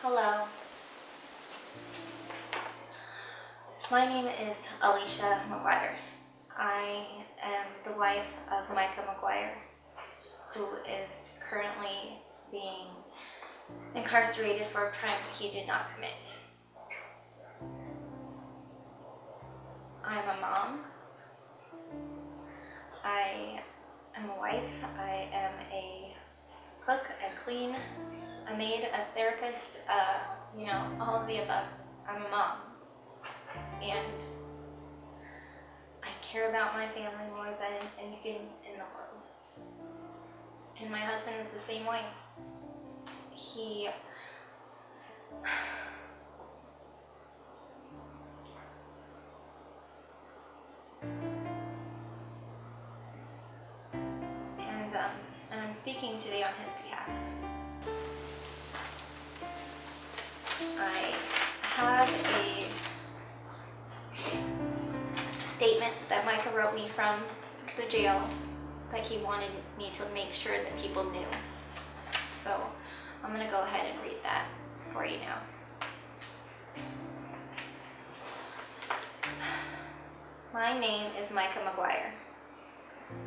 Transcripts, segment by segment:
Hello. My name is Alicia McGuire. I am the wife of Micah McGuire, who is currently being incarcerated for a crime he did not commit. I'm a mom. I am a wife. I am a cook, a clean, a maid, a therapist, all of the above. I'm a mom. And I care about my family more than anything in the world. And my husband is the same way. And I'm speaking today on his behalf. I have a statement that Micah wrote me from the jail that he wanted me to make sure that people knew. So I'm going to go ahead and read that for you now. My name is Micah McGuire.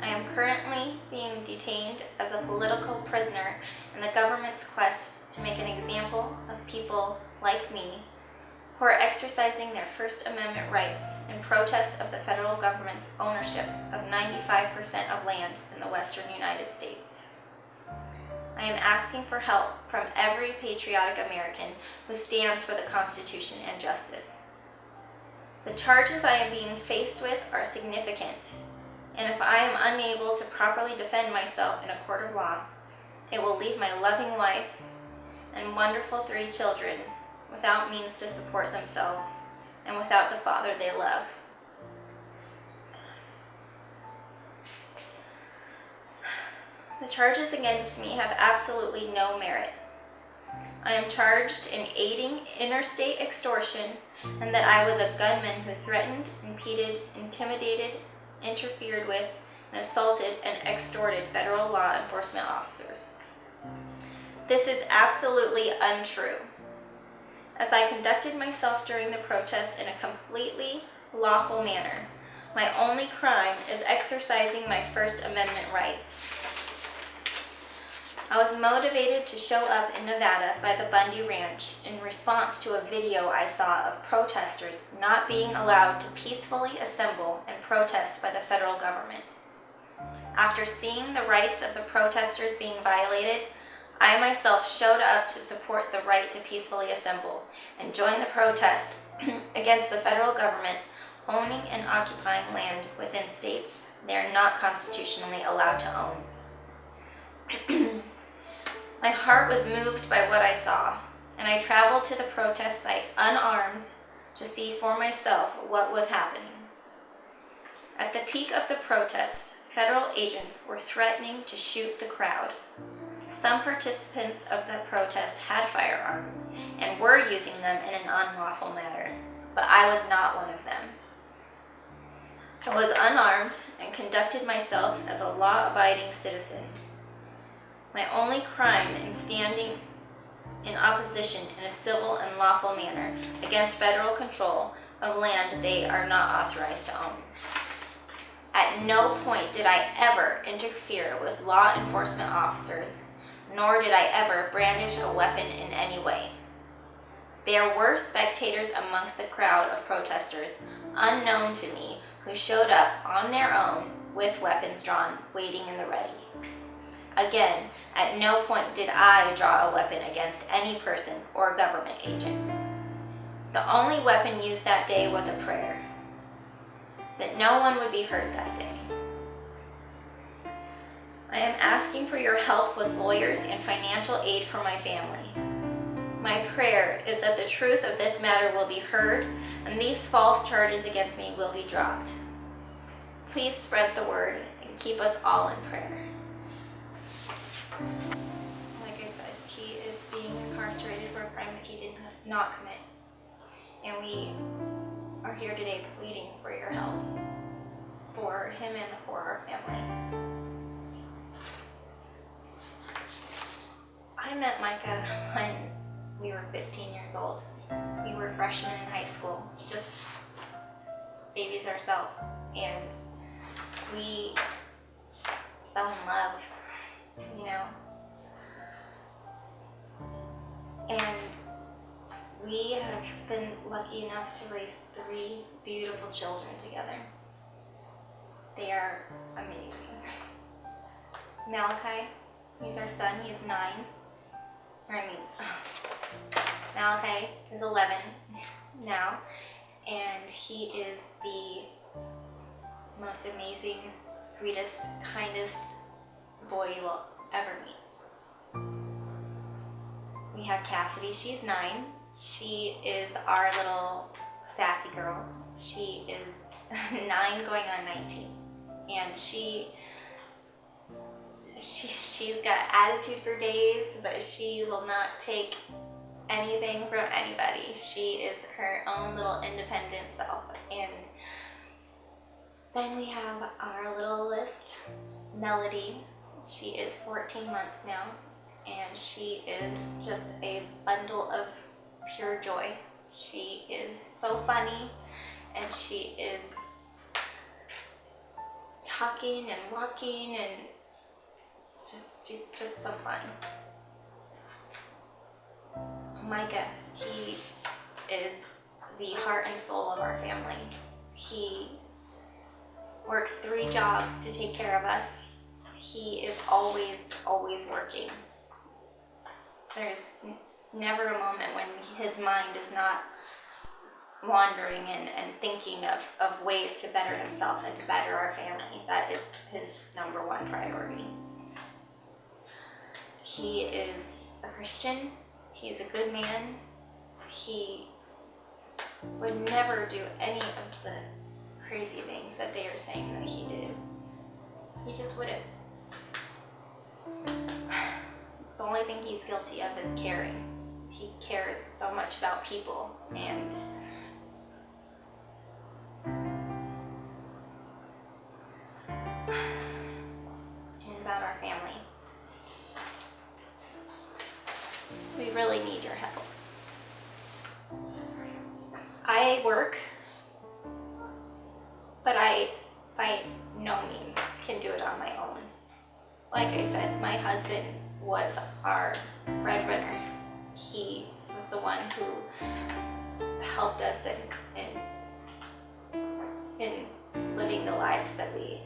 I am currently being detained as a political prisoner in the government's quest to make an example of people like me who are exercising their First Amendment rights in protest of the federal government's ownership of 95% of land in the western United States. I am asking for help from every patriotic American who stands for the Constitution and justice. The charges I am being faced with are significant, and if I am unable to properly defend myself in a court of law, it will leave my loving wife and wonderful 3 children without means to support themselves and without the father they love. The charges against me have absolutely no merit. I am charged in aiding interstate extortion and that I was a gunman who threatened, impeded, intimidated, interfered with, and assaulted and extorted federal law enforcement officers. This is absolutely untrue. As I conducted myself during the protest in a completely lawful manner, my only crime is exercising my First Amendment rights. I was motivated to show up in Nevada by the Bundy Ranch in response to a video I saw of protesters not being allowed to peacefully assemble and protest by the federal government. After seeing the rights of the protesters being violated, I myself showed up to support the right to peacefully assemble and join the protest against the federal government owning and occupying land within states they are not constitutionally allowed to own. My heart was moved by what I saw, and I traveled to the protest site unarmed to see for myself what was happening. At the peak of the protest, federal agents were threatening to shoot the crowd. Some participants of the protest had firearms and were using them in an unlawful manner, but I was not one of them. I was unarmed and conducted myself as a law-abiding citizen. My only crime in standing in opposition in a civil and lawful manner against federal control of land they are not authorized to own. At no point did I ever interfere with law enforcement officers, nor did I ever brandish a weapon in any way. There were spectators amongst the crowd of protesters, unknown to me, who showed up on their own with weapons drawn, waiting in the ready. Again, at no point did I draw a weapon against any person or government agent. The only weapon used that day was a prayer, that no one would be hurt that day. I am asking for your help with lawyers and financial aid for my family. My prayer is that the truth of this matter will be heard and these false charges against me will be dropped. Please spread the word and keep us all in prayer. Like I said, he is being incarcerated for a crime that he did not commit. And we are here today pleading for your help, for him and for our family. I met Micah when we were 15 years old. We were freshmen in high school, just babies ourselves, and we fell in love, you know. And we have been lucky enough to raise 3 beautiful children together. They are amazing. Malachi, he's our son, he is 9. Malachi is 11 now, and he is the most amazing, sweetest, kindest boy you will ever meet. We have Cassidy, she's 9. She is our little sassy girl. She is 9 going on 19, and she's got attitude for days, but she will not take anything from anybody. She is her own little independent self. And then we have our littlest, Melody. She is 14 months now, and she is just a bundle of pure joy. She is so funny, and she is talking and walking, and she's just so fun. Micah, he is the heart and soul of our family. He works 3 jobs to take care of us. He is always working. There's never a moment when his mind is not wandering and thinking of ways to better himself and to better our family. That is his number 1 priority. He is a Christian. He is a good man. He would never do any of the crazy things that they are saying that he did. He just wouldn't. The only thing he's guilty of is caring. He cares so much about people and about our family. We really need your help. I work, but I by no means can do it on my own. Like I said, my husband was our breadwinner. He was the one who helped us in living the lives that we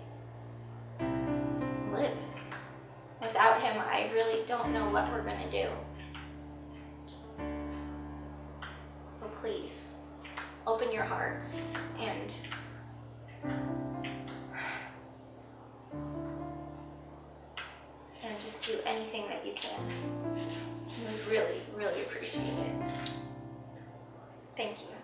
live. Without him, I really don't know what we're going to do. So please, open your hearts and just do anything that you can. We really, really appreciate it. Thank you.